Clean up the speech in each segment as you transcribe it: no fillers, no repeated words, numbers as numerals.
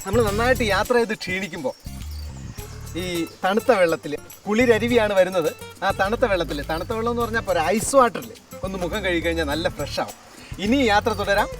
നമ്മൾ നന്നായിട്ട് യാത്ര ചെയ്ത് ക്ഷീണിക്കുമ്പോൾ ഈ തണുത്ത വെള്ളത്തിൽ കുളിരരുവിയാണ് വരുന്നത്. ആ തണുത്ത വെള്ളം എന്ന് പറഞ്ഞാൽ ഒരു ഐസ് വാട്ടറിൽ ഒന്ന് മുഖം കഴുകി കഴിഞ്ഞാൽ നല്ല ഫ്രഷ് ആവും. ഇനി യാത്ര തുടരാം.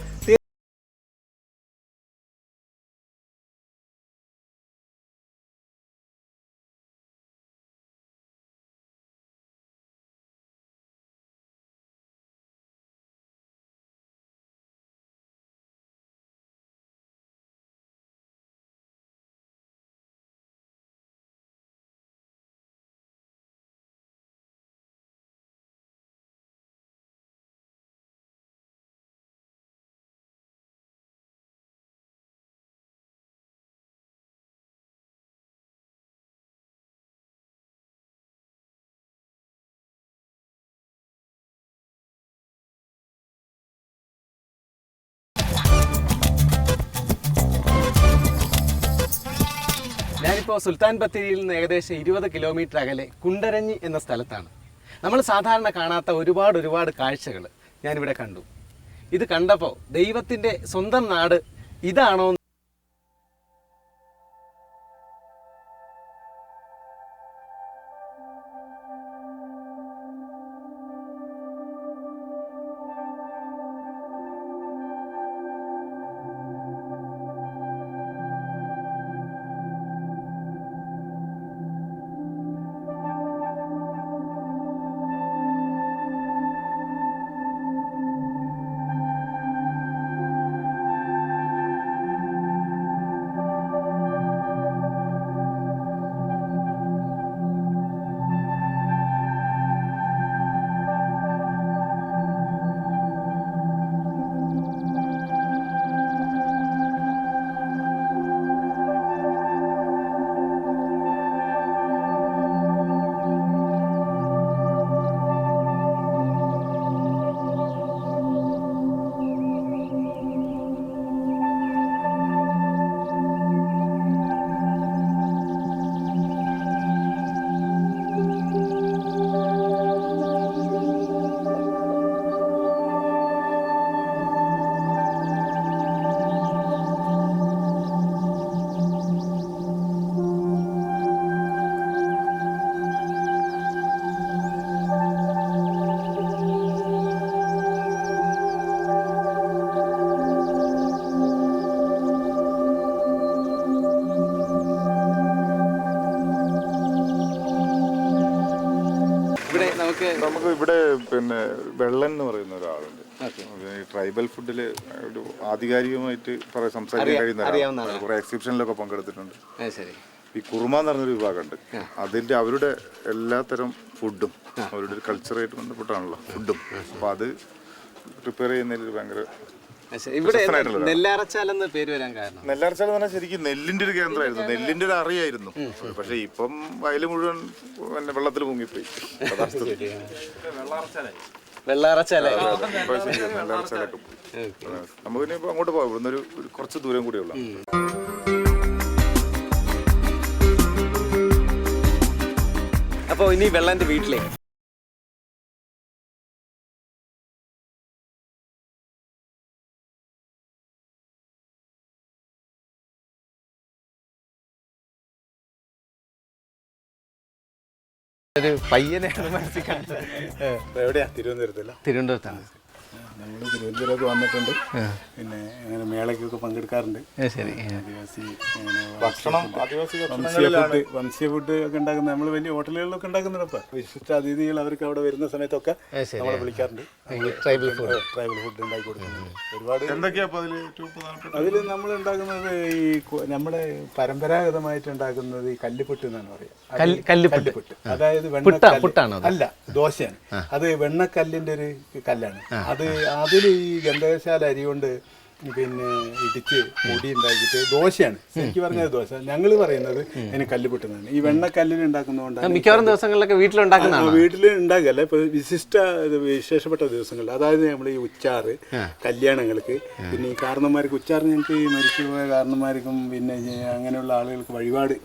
ഞാനിപ്പോൾ സുൽത്താൻ ബത്തേരിയിൽ നിന്ന് ഏകദേശം 20 കിലോമീറ്റർ അകലെ കുണ്ടരഞ്ഞി എന്ന സ്ഥലത്താണ്. നമ്മൾ സാധാരണ കാണാത്ത ഒരുപാട് കാഴ്ചകൾ ഞാനിവിടെ കണ്ടു. ഇത് കണ്ടപ്പോൾ ദൈവത്തിൻ്റെ സ്വന്തം നാട് ഇതാണോ? നമുക്ക് ഇവിടെ പിന്നെ വെള്ളൻ എന്ന് പറയുന്ന ഒരാളുണ്ട്. ട്രൈബൽ ഫുഡിൽ ഒരു ആധികാരികമായിട്ട് സംസാരിക്കാൻ കഴിയുന്ന കുറെ എക്സിബിഷനിലൊക്കെ പങ്കെടുത്തിട്ടുണ്ട്. ഈ കുറുമ എന്ന് പറഞ്ഞൊരു വിഭാഗമുണ്ട്. അതിന്റെ അവരുടെ എല്ലാത്തരം ഫുഡും അവരുടെ കൾച്ചറായിട്ട് ബന്ധപ്പെട്ടാണല്ലോ ഫുഡും. അപ്പൊ അത് പ്രിപ്പയർ ചെയ്യുന്നതിൽ ഭയങ്കര നെല്ലാറച്ചാൽ എന്ന് പേര് വരാൻ കാരണം നെല്ലാറച്ചാൽ എന്ന് പറഞ്ഞാൽ ശരിക്കും നെല്ലിന്റെ ഒരു കേന്ദ്രമായിരുന്നു, നെല്ലിന്റെ ഒരു അറിയായിരുന്നു. പക്ഷെ ഇപ്പം വയല് മുഴുവൻ വെള്ളത്തിൽ മുങ്ങിപ്പോയി. നെല്ലാറച്ചാലൊക്കെ നമുക്കിനി ഇപ്പൊ അങ്ങോട്ട് പോകാം. ഇവിടുന്ന് ഒരു കുറച്ച് ദൂരം കൂടിയുള്ള. അപ്പൊ ഇനി വെള്ളന്റെ വീട്ടിലേക്ക് ഒരു പയ്യനെയാണ് മനസ്സിൽ കണ്ടത്. എവിടെയാ? തിരുവനന്തപുരത്താണ്. നമ്മൾ തിരുവനന്തപുരമൊക്കെ വന്നിട്ടുണ്ട്. പിന്നെ അങ്ങനെ മേളയ്ക്കൊക്കെ പങ്കെടുക്കാറുണ്ട്. വംശീയ ഫുഡ് ഒക്കെ ഉണ്ടാക്കുന്ന നമ്മൾ വലിയ ഹോട്ടലുകളിലൊക്കെ ഉണ്ടാക്കുന്നുണ്ട്. വിശിഷ്ട അതിഥികൾ അവർക്ക് അവിടെ വരുന്ന സമയത്തൊക്കെ നമ്മളെ വിളിക്കാറുണ്ട്. ട്രൈബൽ ഫുഡ് ഉണ്ടാക്കി കൊടുക്കുന്നുണ്ട്. ഒരുപാട് എന്തൊക്കെയാ അതിൽ നമ്മൾ ഉണ്ടാക്കുന്നത് ഈ നമ്മുടെ പരമ്പരാഗതമായിട്ട് ഉണ്ടാക്കുന്നത് ഈ കല്ലുപുട്ട് എന്നാണ് പറയുക. കല്ലുപുട്ട് അതായത് വെണ്ണക്കല്ല് അല്ല, ദോശയാണ്. അത് വെണ്ണക്കല്ലിന്റെ ഒരു കല്ലാണ്. അതിൽ ഈ ഗന്ധകശാല അരി കൊണ്ട് പിന്നെ ഇടിച്ച് പൊടി ഉണ്ടാക്കിയിട്ട് ദോശയാണ്. എനിക്ക് പറഞ്ഞത് ദോശ, ഞങ്ങൾ പറയുന്നത് അതിന് കല്ലുപുട്ടെന്നാണ്. ഈ വെണ്ണക്കല്ലിൽ ഉണ്ടാക്കുന്നതുകൊണ്ടാണ് മിക്കവാറും ദിവസങ്ങളിലൊക്കെ വീട്ടിൽ ഉണ്ടാക്കല്ല. ഇപ്പൊ വിശേഷപ്പെട്ട ദിവസങ്ങളിൽ, അതായത് നമ്മൾ ഈ ഉച്ചാറ് കല്യാണങ്ങൾക്ക്, പിന്നെ ഈ കാരണന്മാർക്ക് ഉച്ചാറ്, ഞങ്ങൾക്ക് ഈ മരിച്ചുപോയ കാരണന്മാർക്കും പിന്നെ അങ്ങനെയുള്ള ആളുകൾക്ക് വഴിപാട്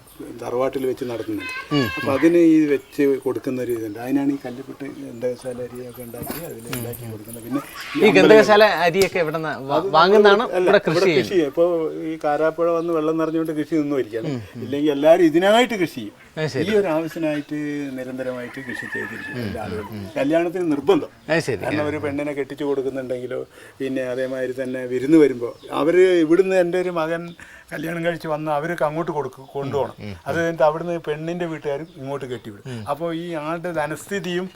തറവാട്ടിൽ വെച്ച് നടത്തുന്നുണ്ട്. അപ്പോൾ അതിന് ഈ വെച്ച് കൊടുക്കുന്ന ഒരു ഇതുണ്ട്. അതിനാണ് ഈ കല്ലുപിട്ട് ഗന്ധകശാല അരിയൊക്കെ ഉണ്ടാക്കി അതിൽ ഉണ്ടാക്കി കൊടുക്കുന്നത്. പിന്നെ ഈ ഗന്ധകശാല അരിയൊക്കെ ഇവിടെ വാങ്ങുന്നതാണ് കൃഷി. ഇപ്പോൾ ഈ കാരാപ്പുഴ വന്ന് വെള്ളം നിറഞ്ഞുകൊണ്ട് കൃഷി നിന്നുമായിരിക്കണം. ഇല്ലെങ്കിൽ എല്ലാവരും ഇതിനായിട്ട് കൃഷി ചെയ്യും. ഈ ഒരു ആവശ്യത്തിനായിട്ട് നിരന്തരമായിട്ട് കൃഷി ചെയ്തിരിക്കും എല്ലാ ആളുകളും. കല്യാണത്തിന് നിർബന്ധം. കാരണം ഒരു പെണ്ണിനെ കെട്ടിച്ചു കൊടുക്കുന്നുണ്ടെങ്കിലോ പിന്നെ അതേമാതിരി തന്നെ വിരുന്ന് വരുമ്പോൾ അവർ ഇവിടുന്ന് എൻ്റെ ഒരു മകൻ കല്യാണം കഴിച്ച് വന്ന് അവർക്ക് അങ്ങോട്ട് കൊണ്ടുപോകണം. അത് കഴിഞ്ഞിട്ട് അവിടുന്ന് പെണ്ണിൻ്റെ വീട്ടുകാരും ഇങ്ങോട്ട് കെട്ടിവിടും. അപ്പോൾ ഈ ആളുടെ ധനസ്ഥിതിയും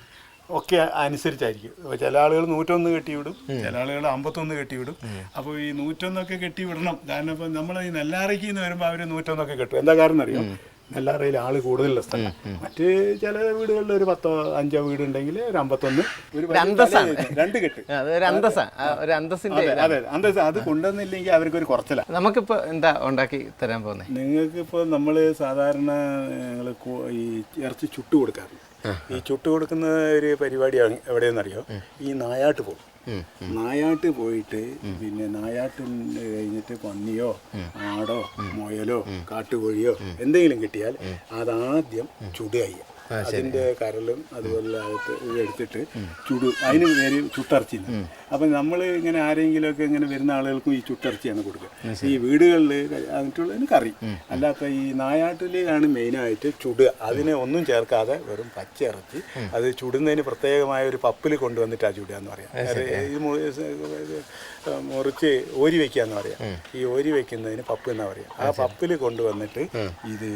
ഒക്കെ അനുസരിച്ചായിരിക്കും. ചില ആളുകൾ 101 കെട്ടിവിടും, ചില ആളുകൾ 51 കെട്ടിവിടും. അപ്പോൾ ഈ 101 കെട്ടിവിടണം. കാരണം ഇപ്പം നമ്മൾ ഈ നെല്ലാറയ്ക്ക് നിന്ന് വരുമ്പോൾ അവർ 101 കെട്ടും. എന്താ കാരണം അറിയാം? നെല്ലാറയിൽ ആള് കൂടുതലുള്ള സ്ഥലം. മറ്റ് ചില വീടുകളിൽ ഒരു 10-5 വീടുണ്ടെങ്കിൽ ഒരു 51 ഒരു 2 കെട്ട്. അതെ അന്തസ്. അത് കൊണ്ടുവന്നില്ലെങ്കിൽ അവർക്കൊരു കുറച്ചില്ല. നമുക്കിപ്പോൾ എന്താ ഉണ്ടാക്കി തരാൻ പോകുന്നത്? നിങ്ങൾക്കിപ്പോൾ നമ്മൾ സാധാരണ ഞങ്ങൾ ഈ ഇറച്ചി ചുട്ട് കൊടുക്കാറുണ്ട്. ഈ ചുട്ട് കൊടുക്കുന്ന ഒരു പരിപാടിയാണ് എവിടെയെന്നറിയോ? ഈ നായാട്ട് പോകും. നായാട്ട് പോയിട്ട് പിന്നെ നായാട്ട് കഴിഞ്ഞിട്ട് പന്നിയോ ആടോ മുയലോ കാട്ടുകോഴിയോ എന്തെങ്കിലും കിട്ടിയാൽ അതാദ്യം ചുടുക. അതിൻ്റെ കരലും അതുപോലെ എടുത്തിട്ട് അതിന് പേര് ചുട്ടിറച്ചി. അപ്പം നമ്മൾ ഇങ്ങനെ ആരെങ്കിലുമൊക്കെ ഇങ്ങനെ വരുന്ന ആളുകൾക്കും ഈ ചുട്ടിറച്ചിയാണ് കൊടുക്കുക. ഈ വീടുകളിൽ അതിട്ടുള്ളതിന് കറി. അല്ലാത്ത ഈ നായാട്ടിലാണ് മെയിനായിട്ട് ചുടുക. അതിനെ ഒന്നും ചേർക്കാതെ വെറും പച്ച ഇറച്ചി അത് ചുടുന്നതിന് പ്രത്യേകമായ ഒരു പപ്പിൽ കൊണ്ടുവന്നിട്ടാണ് ചുടുക എന്ന് പറയാം. മുറിച്ച് ഓരി വയ്ക്കുക എന്ന് പറയാം. ഈ ഓരി വയ്ക്കുന്നതിന് പപ്പ് എന്നാ പറയാം. ആ പപ്പിൽ കൊണ്ടുവന്നിട്ട് ഇത്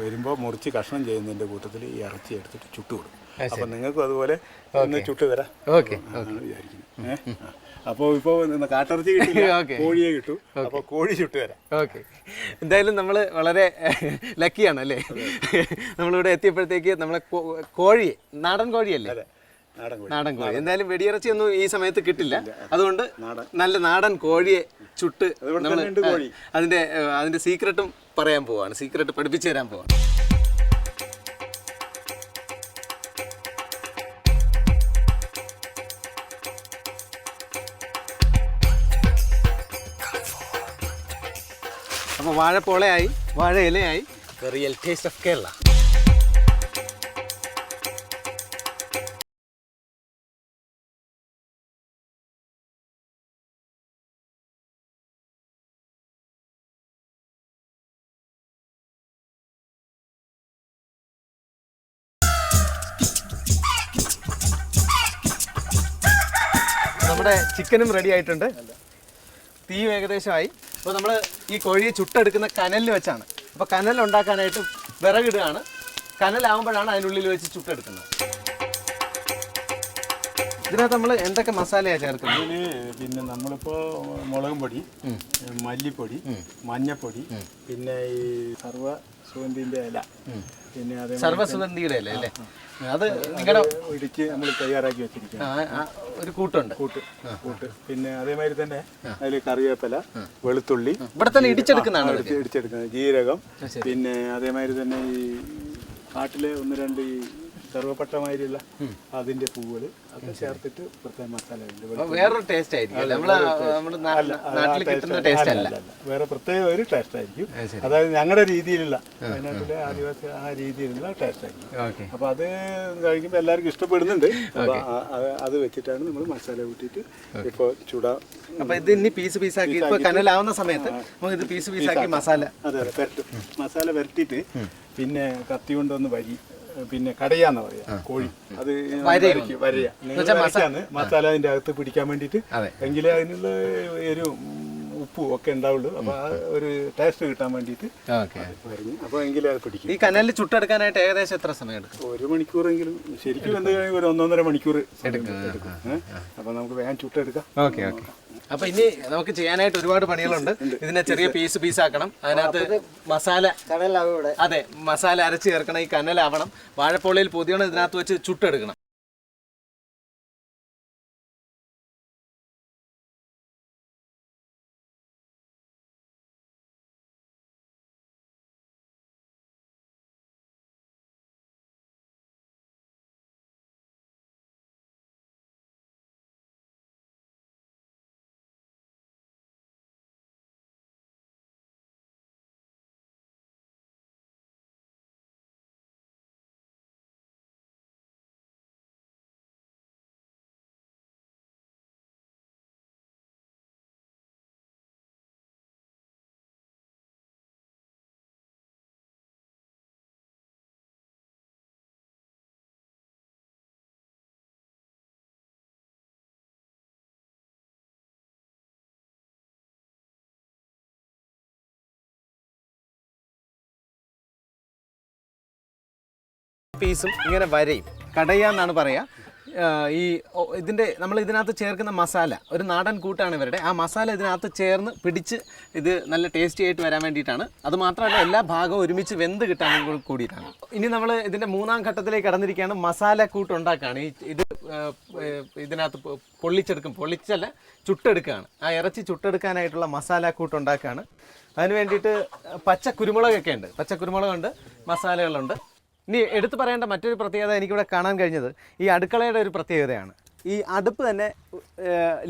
വരുമ്പോൾ മുറിച്ച് കഷ്ണം ചെയ്യുന്നതിൻ്റെ കൂട്ടത്തിൽ ഈ ഇറച്ചി എടുത്തിട്ട് ചുട്ട് കൊടുക്കും. അപ്പം നിങ്ങൾക്കും അതുപോലെ ഒന്ന് ചുട്ട് തരാം വിചാരിക്കുന്നത്. അപ്പോൾ ഇപ്പോൾ കാട്ടിറച്ചി കിട്ടില്ല, കോഴിയെ കിട്ടും. അപ്പോൾ കോഴി ചുട്ട് തരാം. ഓക്കെ, എന്തായാലും നമ്മൾ വളരെ ലക്കിയാണ് അല്ലേ? നമ്മളിവിടെ എത്തിയപ്പോഴത്തേക്ക് നമ്മളെ കോഴിയെ, നാടൻ കോഴിയല്ലേ? നാടൻ കോഴി. എന്തായാലും വെടിയിറച്ചിയൊന്നും ഈ സമയത്ത് കിട്ടില്ല. അതുകൊണ്ട് നല്ല നാടൻ കോഴിയെ ചുട്ട് അതിന്റെ സീക്രട്ടും പറയാൻ പോവാണ്, സീക്രട്ട് പഠിപ്പിച്ചു തരാൻ പോവാണ്. അപ്പോൾ വാഴപ്പോളയായി, വാഴ ഇലയായി. Real taste of Kerala. നമ്മുടെ ചിക്കനും റെഡി ആയിട്ടുണ്ട്. തീയും ഏകദേശമായി. അപ്പോൾ നമ്മൾ ഈ കോഴിയെ ചുട്ടെടുക്കുന്ന കനലിൽ വെച്ചാണ്. അപ്പോൾ കനൽ ഉണ്ടാക്കാനായിട്ട് വിറകിടുകയാണ്. കനലാവുമ്പോഴാണ് അതിനുള്ളിൽ വെച്ച് ചുട്ടെടുക്കുന്നത്. ഇതിനകത്ത് നമ്മൾ എന്തൊക്കെ മസാലയാണ് ചേർക്കുന്നത്? ഇതിൽ പിന്നെ നമ്മളിപ്പോൾ മുളകും പൊടി, മല്ലിപ്പൊടി, മഞ്ഞപ്പൊടി, പിന്നെ ഈ സർവ്വസുഗന്ധിൻ്റെ ഇല, പിന്നെ അതേ സർവ്വസുഗന്ധിയുടെ ഇല അല്ലേ? അത് നിങ്ങളുടെ ഇടിച്ച് നമ്മൾ തയ്യാറാക്കി വെച്ചിരിക്കുക ഒരു കൂട്ടുണ്ട്. കൂട്ട് പിന്നെ അതേമാതിരി തന്നെ അതിൽ കറിവേപ്പില, വെളുത്തുള്ളി ഇവിടെ തന്നെ ഇടിച്ചെടുക്കുന്നതാണ്. ഇടിച്ചെടുക്കുന്നത് ജീരകം, പിന്നെ അതേമാതിരി തന്നെ ഈ കാട്ടിലെ 1-2 ഈ സർവ്വപട്ടമാതിരിയുള്ള അതിന്റെ പൂവുകൾ ഒക്കെ ചേർത്തിട്ട് പ്രത്യേക മസാല ഉണ്ട്. വേറൊരു ടേസ്റ്റ് ആയിരിക്കും, വേറെ പ്രത്യേക ഒരു ടേസ്റ്റ് ആയിരിക്കും. അതായത് ഞങ്ങളുടെ രീതിയിലുള്ള വയനാട്ടിലെ ആദിവാസി ആ രീതിയിലുള്ള ടേസ്റ്റ് ആയിരിക്കും. അപ്പൊ അത് കഴിക്കുമ്പോൾ എല്ലാവർക്കും ഇഷ്ടപ്പെടുന്നുണ്ട്. അപ്പൊ അത് വെച്ചിട്ടാണ് നമ്മൾ മസാല കൂട്ടിയിട്ട് ഇപ്പോൾ ചൂടാ. അപ്പൊ ഇത് ഇനി പീസാക്കി ഇപ്പൊ കനലാവുന്ന സമയത്ത് നമുക്ക് ഇത് പീസാക്കി മസാല പെരട്ടും. മസാല പെരട്ടിയിട്ട് പിന്നെ കത്തി കൊണ്ടൊന്ന് വരി, പിന്നെ കടയാന്ന് പറയാ കോഴി, അത് വരയാന്ന് മസാല അതിന്റെ അകത്ത് പിടിക്കാൻ വേണ്ടിയിട്ട്. എങ്കിലേ അതിനുള്ള ഒരു ഉപ്പും ഒക്കെ ഉണ്ടാവുള്ളൂ. അപ്പൊ ആ ഒരു ടേസ്റ്റ് കിട്ടാൻ വേണ്ടിയിട്ട് അപ്പൊ എങ്കിലേ അത് പിടിക്കും. ഈ കനലിൽ ചുട്ടെടുക്കാനായിട്ട് ഏകദേശം എത്ര സമയം എടുക്കും? 1 മണിക്കൂറെങ്കിലും ശരിക്കും എന്ത് കഴിഞ്ഞാൽ ഒരു 1-1.5 മണിക്കൂർ എടുക്കും. അപ്പൊ നമുക്ക് വേഗം ചുട്ടെടുക്കാം. ഓക്കെ. അപ്പൊ ഇനി നമുക്ക് ചെയ്യാനായിട്ട് ഒരുപാട് പണികളുണ്ട്. ഇതിനെ ചെറിയ പീസാക്കണം. അതിനകത്ത് മസാല, അതെ, മസാല അരച്ച് ചേർക്കണം. ഈ കനലാവണം. വാഴപ്പോളയിൽ പൊതിയണം. ഇതിനകത്ത് വെച്ച് ചുട്ടെടുക്കണം. പീസും ഇങ്ങനെ വരയും കടയാന്നാണ് പറയുക. നമ്മൾ ഇതിനകത്ത് ചേർക്കുന്ന മസാല ഒരു നാടൻ കൂട്ടാണ് ഇവരുടെ. ആ മസാല ഇതിനകത്ത് ചേർന്ന് പിടിച്ച് ഇത് നല്ല ടേസ്റ്റി ആയിട്ട് വരാൻ വേണ്ടിയിട്ടാണ്. അതുമാത്രമല്ല എല്ലാ ഭാഗവും ഒരുമിച്ച് വെന്ത് കിട്ടാൻ കൂടിയിട്ടാണ്. ഇനി നമ്മൾ ഇതിൻ്റെ 3ാം ഘട്ടത്തിലേക്ക് കടന്നിരിക്കുകയാണ്. മസാല കൂട്ട് ഉണ്ടാക്കുകയാണ്. ഇതിനകത്ത് പൊള്ളിച്ചല്ല ചുട്ടെടുക്കുകയാണ്. ആ ഇറച്ചി ചുട്ടെടുക്കാനായിട്ടുള്ള മസാല കൂട്ട് ഉണ്ടാക്കുകയാണ്. അതിന് വേണ്ടിയിട്ട് പച്ച കുരുമുളകൊക്കെ ഉണ്ട്. പച്ചക്കുരുമുളകുണ്ട്, മസാലകളുണ്ട്. ഇനി എടുത്തു പറയേണ്ട മറ്റൊരു പ്രത്യേകത എനിക്കിവിടെ കാണാൻ കഴിഞ്ഞത് ഈ അടുക്കളയുടെ ഒരു പ്രത്യേകതയാണ്. ഈ അടുപ്പ് തന്നെ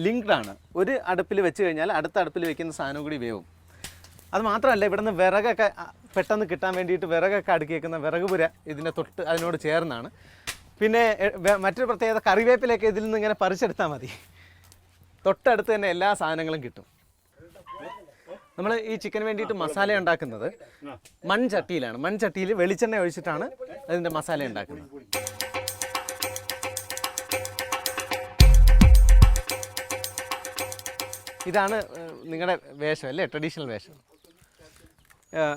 ലിങ്ക്ഡ് ആണ്. ഒരു അടുപ്പിൽ വെച്ച് കഴിഞ്ഞാൽ അടുത്ത അടുപ്പിൽ വെക്കുന്ന സാധനം കൂടി വേവും. അത് മാത്രമല്ല ഇവിടെ നിന്ന് വിറകൊക്കെ പെട്ടെന്ന് കിട്ടാൻ വേണ്ടിയിട്ട് വിറകൊക്കെ അടുക്കി വെക്കുന്ന വിറക് പുര ഇതിൻ്റെ അതിനോട് ചേർന്നാണ്. പിന്നെ മറ്റൊരു പ്രത്യേകത കറിവേപ്പിലൊക്കെ ഇതിൽ നിന്ന് ഇങ്ങനെ പറിച്ചെടുത്താൽ മതി. തൊട്ടടുത്ത് തന്നെ എല്ലാ സാധനങ്ങളും കിട്ടും. നമ്മൾ ഈ ചിക്കന് വേണ്ടിയിട്ട് മസാല ഉണ്ടാക്കുന്നത് മൺചട്ടിയിലാണ്. മൺചട്ടിയിൽ വെളിച്ചെണ്ണ ഒഴിച്ചിട്ടാണ് അതിൻ്റെ മസാല ഉണ്ടാക്കുന്നത്. ഇതാണ് നിങ്ങളുടെ വേഷം അല്ലേ, ട്രഡീഷണൽ വേഷം.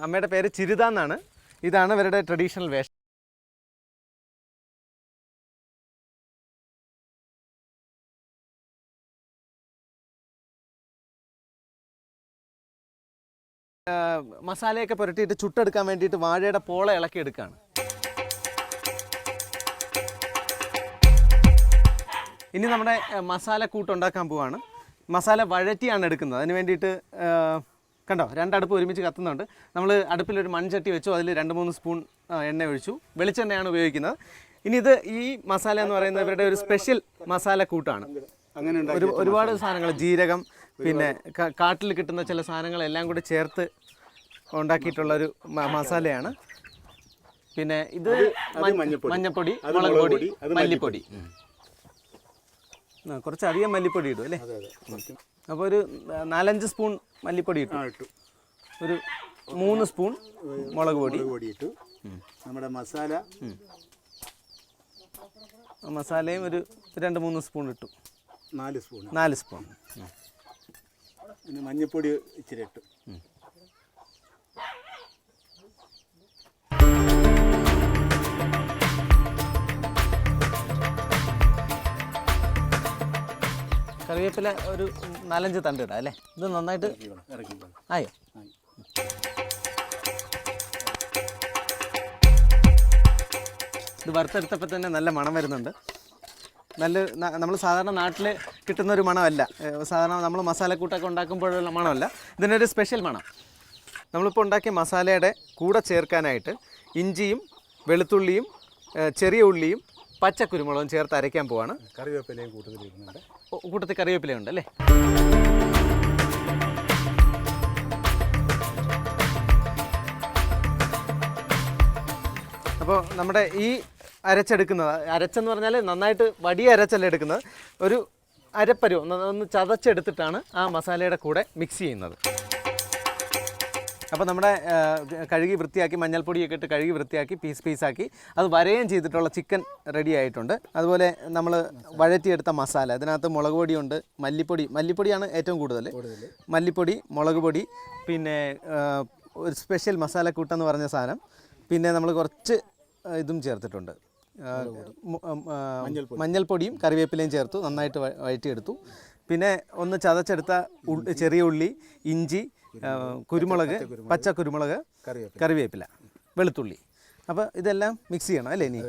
അമ്മയുടെ പേര് ചിരിത എന്നാണ്. ഇതാണ് ഇവരുടെ ട്രഡീഷണൽ വേഷം. മസാലയൊക്കെ പുരട്ടിയിട്ട് ചുട്ടെടുക്കാൻ വേണ്ടിയിട്ട് വാഴയുടെ പോള ഇളക്കി എടുക്കുകയാണ്. ഇനി നമ്മുടെ മസാല കൂട്ടുണ്ടാക്കാൻ പോവാണ്. മസാല വഴറ്റിയാണ് എടുക്കുന്നത്. അതിന് വേണ്ടിയിട്ട് കണ്ടോ 2 അടുപ്പ് ഒരുമിച്ച് കത്തുന്നുണ്ട്. നമ്മൾ അടുപ്പിലൊരു മൺചട്ടി വെച്ചു. അതിൽ 2-3 സ്പൂൺ എണ്ണ ഒഴിച്ചു. വെളിച്ചെണ്ണയാണ് ഉപയോഗിക്കുന്നത്. ഇനി ഈ മസാല എന്ന് പറയുന്നത് ഇവരുടെ ഒരു സ്പെഷ്യൽ മസാല കൂട്ടാണ്. അങ്ങനെ ഒരുപാട് സാധനങ്ങൾ, ജീരകം, പിന്നെ കാട്ടിൽ കിട്ടുന്ന ചില സാധനങ്ങളെല്ലാം കൂടി ചേർത്ത് ഉണ്ടാക്കിയിട്ടുള്ളൊരു മസാലയാണ്. പിന്നെ ഇത് മഞ്ഞപ്പൊടി, മുളക് പൊടി, മല്ലിപ്പൊടി. കുറച്ചധികം മല്ലിപ്പൊടി ഇടും അല്ലേ? അപ്പോൾ ഒരു 4-5 സ്പൂൺ മല്ലിപ്പൊടി ഇട്ടു. ഒരു 3 സ്പൂൺ മുളക് പൊടി ഇട്ടു. നമ്മുടെ മസാലയും ഒരു 2-3 സ്പൂൺ ഇട്ടു. 4 സ്പൂൺ. പിന്നെ മഞ്ഞപ്പൊടി ഇച്ചിരി ഇട്ടു. കറിവേപ്പില ഒരു 4-5 തണ്ട് ഇടാം അല്ലേ? ഇത് നന്നായിട്ട് ആയോ? ഇത് വറുത്തെടുത്തപ്പോൾ തന്നെ നല്ല മണം വരുന്നുണ്ട്. നമ്മൾ സാധാരണ നാട്ടിൽ കിട്ടുന്നൊരു മണമല്ല. സാധാരണ നമ്മൾ മസാലക്കൂട്ടൊക്കെ ഉണ്ടാക്കുമ്പോഴുള്ള മണമല്ല. ഇതിനൊരു സ്പെഷ്യൽ മണം. നമ്മളിപ്പോൾ ഉണ്ടാക്കിയ മസാലയുടെ കൂടെ ചേർക്കാനായിട്ട് ഇഞ്ചിയും വെളുത്തുള്ളിയും ചെറിയ ഉള്ളിയും പച്ചക്കുരുമുളകും ചേർത്ത് അരയ്ക്കാൻ പോവാണ്. കറിവേപ്പിലയും കൂട്ടത്തിൽ കറിവേപ്പിലയുണ്ട് അല്ലേ? അപ്പോൾ നമ്മുടെ ഈ അരച്ചെന്ന് പറഞ്ഞാൽ നന്നായിട്ട് വടിയ അരച്ചല്ല എടുക്കുന്നത്. ഒരു അരപ്പരു ഒന്ന് ചതച്ചെടുത്തിട്ടാണ് ആ മസാലയുടെ കൂടെ മിക്സ് ചെയ്യുന്നത്. അപ്പോൾ നമ്മുടെ കഴുകി വൃത്തിയാക്കി മഞ്ഞൾപ്പൊടിയൊക്കെ ഇട്ട് കഴുകി വൃത്തിയാക്കി പീസാക്കി അത് വരയും ചെയ്തിട്ടുള്ള ചിക്കൻ റെഡി ആയിട്ടുണ്ട്. അതുപോലെ നമ്മൾ വഴറ്റിയെടുത്ത മസാല, അതിനകത്ത് മുളക് പൊടിയുണ്ട്, മല്ലിപ്പൊടിയാണ് ഏറ്റവും കൂടുതൽ. മല്ലിപ്പൊടി, മുളക് പൊടി, പിന്നെ ഒരു സ്പെഷ്യൽ മസാലക്കൂട്ടെന്ന് പറഞ്ഞ സാധനം, പിന്നെ നമ്മൾ കുറച്ച് ഇതും ചേർത്തിട്ടുണ്ട്, മഞ്ഞൾപ്പൊടിയും കറിവേപ്പിലയും ചേർത്തു നന്നായിട്ട് വഴറ്റിയെടുത്തു. പിന്നെ ഒന്ന് ചതച്ചെടുത്ത ചെറിയ ഉള്ളി, ഇഞ്ചി, കുരുമുളക്, പച്ചക്കുരുമുളക്, കറിവേപ്പില, വെളുത്തുള്ളി. അപ്പോൾ ഇതെല്ലാം മിക്സ് ചെയ്യണം അല്ലേ? ഇനി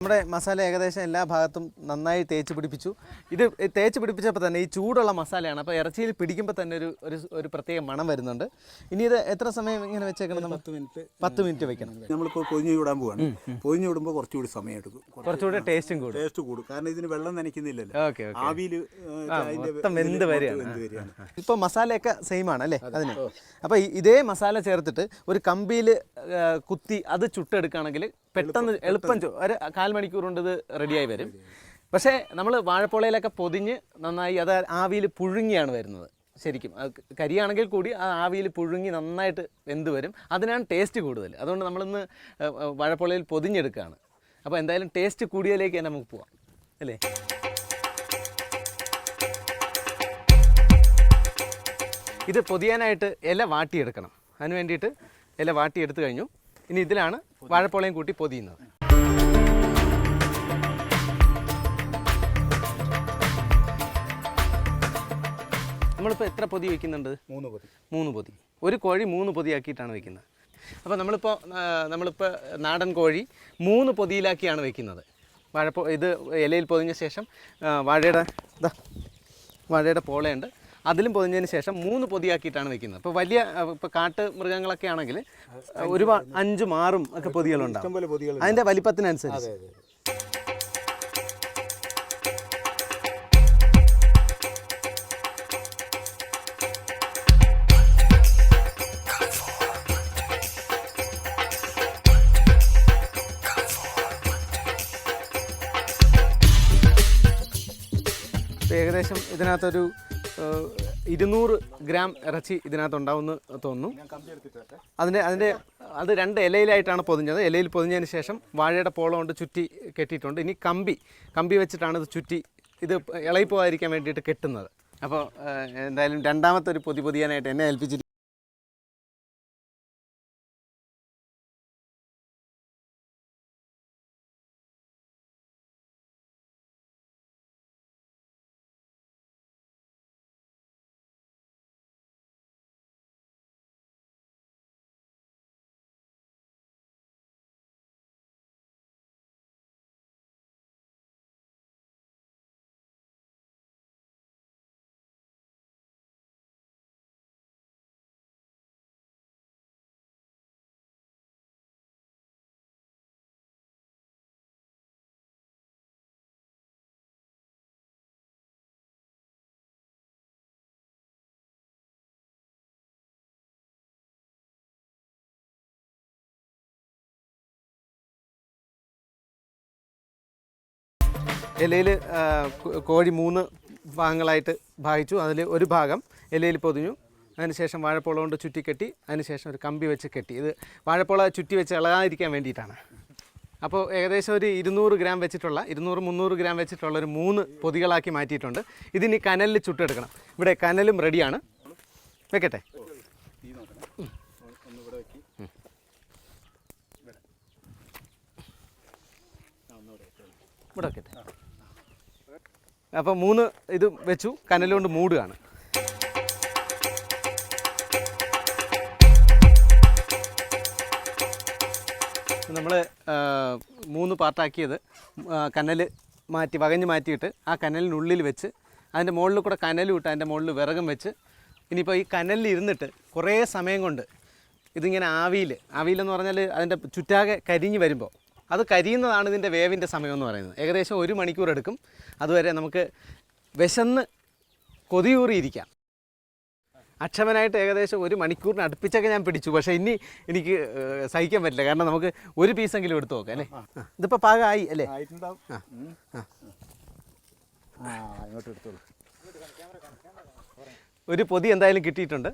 നമ്മുടെ മസാല ഏകദേശം എല്ലാ ഭാഗത്തും നന്നായി തേച്ച് പിടിപ്പിച്ചു. ഇത് തേച്ച് പിടിപ്പിച്ചപ്പോൾ തന്നെ ഈ ചൂടുള്ള മസാലയാണ്. അപ്പോൾ ഇറച്ചിയിൽ പിടിക്കുമ്പോൾ തന്നെ ഒരു പ്രത്യേക മണം വരുന്നുണ്ട്. ഇനി ഇത് എത്ര സമയം ഇങ്ങനെ വെച്ചേക്കണം? 10 മിനിറ്റ് വെക്കണം. നമ്മളിപ്പോൾ പൊതിഞ്ഞ് വിടാൻ പോവാണ്. പൊതിഞ്ഞ് വിടുമ്പോൾ കുറച്ചുകൂടി സമയം എടുക്കും, കുറച്ചുകൂടി ടേസ്റ്റ് കൂടും. കാരണം ഇതിന് വെള്ളം നനയ്ക്കുന്നില്ലല്ലോ. ആവിയിൽ വെന്ത് വരികയാണ്. ഇപ്പോൾ മസാലയൊക്കെ സെയിം ആണ് അല്ലേ അതിന്? അപ്പോൾ ഇതേ മസാല ചേർത്തിട്ട് ഒരു കമ്പിയിൽ കുത്തി അത് ചുട്ടെടുക്കുകയാണെങ്കിൽ പെട്ടെന്ന് എളുപ്പം ഒരു 1/4 മണിക്കൂർ കൊണ്ട് ഇത് റെഡിയായി വരും. പക്ഷേ നമ്മൾ വാഴപ്പോളയിലൊക്കെ പൊതിഞ്ഞ് നന്നായി അത് ആവിയിൽ പുഴുങ്ങിയാണ് വരുന്നത്. ശരിക്കും കരിയാണെങ്കിൽ കൂടി ആ ആവിയിൽ പുഴുങ്ങി നന്നായിട്ട് വെന്ത് വരും. അതിനാണ് ടേസ്റ്റ് കൂടുതൽ. അതുകൊണ്ട് നമ്മളിന്ന് വാഴപ്പോളയിൽ പൊതിഞ്ഞെടുക്കുകയാണ്. അപ്പോൾ എന്തായാലും ടേസ്റ്റ് കൂടിയതിലേക്ക് തന്നെ നമുക്ക് പോവാം അല്ലേ? ഇത് പൊതിയാനായിട്ട് ഇല വാട്ടിയെടുക്കണം. അതിന് വേണ്ടിയിട്ട് ഇല വാട്ടിയെടുത്ത് കഴിഞ്ഞു. ഇനി ഇതിലാണ് വാഴപ്പോളയും കൂട്ടി പൊതിയുന്നത്. നമ്മളിപ്പോൾ എത്ര പൊതി വയ്ക്കുന്നുണ്ട്? 3 പൊതി. 3 പൊതി. ഒരു കോഴി 3 പൊതിയാക്കിയിട്ടാണ് വയ്ക്കുന്നത്. അപ്പോൾ നമ്മളിപ്പോൾ നാടൻ കോഴി 3 പൊതിയിലാക്കിയാണ് വയ്ക്കുന്നത്. ഇത് ഇലയിൽ പൊതിഞ്ഞ ശേഷം വാഴയുടെ പോളയുണ്ട്, അതിലും പൊതിഞ്ഞതിന് ശേഷം 3 പൊതിയാക്കിയിട്ടാണ് വെക്കുന്നത്. ഇപ്പോൾ കാട്ട് മൃഗങ്ങളൊക്കെ ആണെങ്കിൽ ഒരുപാട് 5ഉം 6ഉം ഒക്കെ പൊതികളുണ്ടാവും, അതിൻ്റെ വലിപ്പത്തിനനുസരിച്ച്. ഏകദേശം ഇതിനകത്തൊരു 200 ഗ്രാം ഇറച്ചി ഇതിനകത്തുണ്ടാവുമെന്ന് തോന്നുന്നു. അത് 2 ഇലയിലായിട്ടാണ് പൊതിഞ്ഞത്. ഇലയിൽ പൊതിഞ്ഞതിന് ശേഷം വാഴയുടെ പോളം കൊണ്ട് ചുറ്റി കെട്ടിയിട്ടുണ്ട്. ഇനി കമ്പി വെച്ചിട്ടാണ് ഇത് ചുറ്റി ഇത് ഇളകി പോകാതിരിക്കാൻ വേണ്ടിയിട്ട് കെട്ടുന്നത്. അപ്പോൾ എന്തായാലും രണ്ടാമത്തെ ഒരു പൊതിയാനായിട്ട് എന്നെ ഏൽപ്പിച്ചിരിക്കും. ഇലയിൽ കോഴി 3 ഭാഗങ്ങളായിട്ട് ഭാഗിച്ചു. അതിൽ ഒരു ഭാഗം ഇലയിൽ പൊതിഞ്ഞു. അതിനുശേഷം വാഴപ്പോള കൊണ്ട് ചുറ്റിക്കെട്ടി, അതിനുശേഷം ഒരു കമ്പി വെച്ച് കെട്ടി. ഇത് വാഴപ്പോള ചുറ്റി വെച്ച് ഇളകാതിരിക്കാൻ വേണ്ടിയിട്ടാണ്. അപ്പോൾ ഏകദേശം ഒരു 200 ഗ്രാം വെച്ചിട്ടുള്ള 200-300 ഗ്രാം വെച്ചിട്ടുള്ള ഒരു 3 പൊതികളാക്കി മാറ്റിയിട്ടുണ്ട്. ഇതിനി കനലിൽ ചുട്ടെടുക്കണം. ഇവിടെ കനലും റെഡിയാണ്. വെക്കട്ടെ. ഇവിടെ വെക്കട്ടെ. അപ്പോൾ 3 ഇത് വെച്ചു, കനലുകൊണ്ട് മൂടുകയാണ്. നമ്മൾ 3 പാർട്ടാക്കിയത് കനൽ വകഞ്ഞ് മാറ്റിയിട്ട് ആ കനലിനുള്ളിൽ വെച്ച് അതിൻ്റെ മുകളിൽ കൂടെ കനലും ഇട്ട് അതിൻ്റെ മുകളിൽ വിറകും വെച്ച് ഇനിയിപ്പോൾ ഈ കനലിൽ ഇരുന്നിട്ട് കുറേ സമയം കൊണ്ട് ഇതിങ്ങനെ ആവിയിലെന്ന് പറഞ്ഞാൽ അതിൻ്റെ ചുറ്റാകെ കരിഞ്ഞ് വരുമ്പോൾ അത് കരിയുന്നതാണ് ഇതിൻ്റെ വേവിൻ്റെ സമയമെന്ന് പറയുന്നത്. ഏകദേശം 1 മണിക്കൂർ എടുക്കും. അതുവരെ നമുക്ക് വിശന്ന് കൊതിയൂറിയിരിക്കാം. അക്ഷമനായിട്ട് ഏകദേശം 1 മണിക്കൂറിന് അടുപ്പിച്ചൊക്കെ ഞാൻ പിടിച്ചു. പക്ഷേ എനിക്ക് സഹിക്കാൻ പറ്റില്ല. കാരണം നമുക്ക് ഒരു പീസെങ്കിലും എടുത്ത് നോക്കാം അല്ലേ. ഇതിപ്പോൾ പാകമായി അല്ലേ? ഒരു പൊതി എന്തായാലും കിട്ടിയിട്ടുണ്ട്.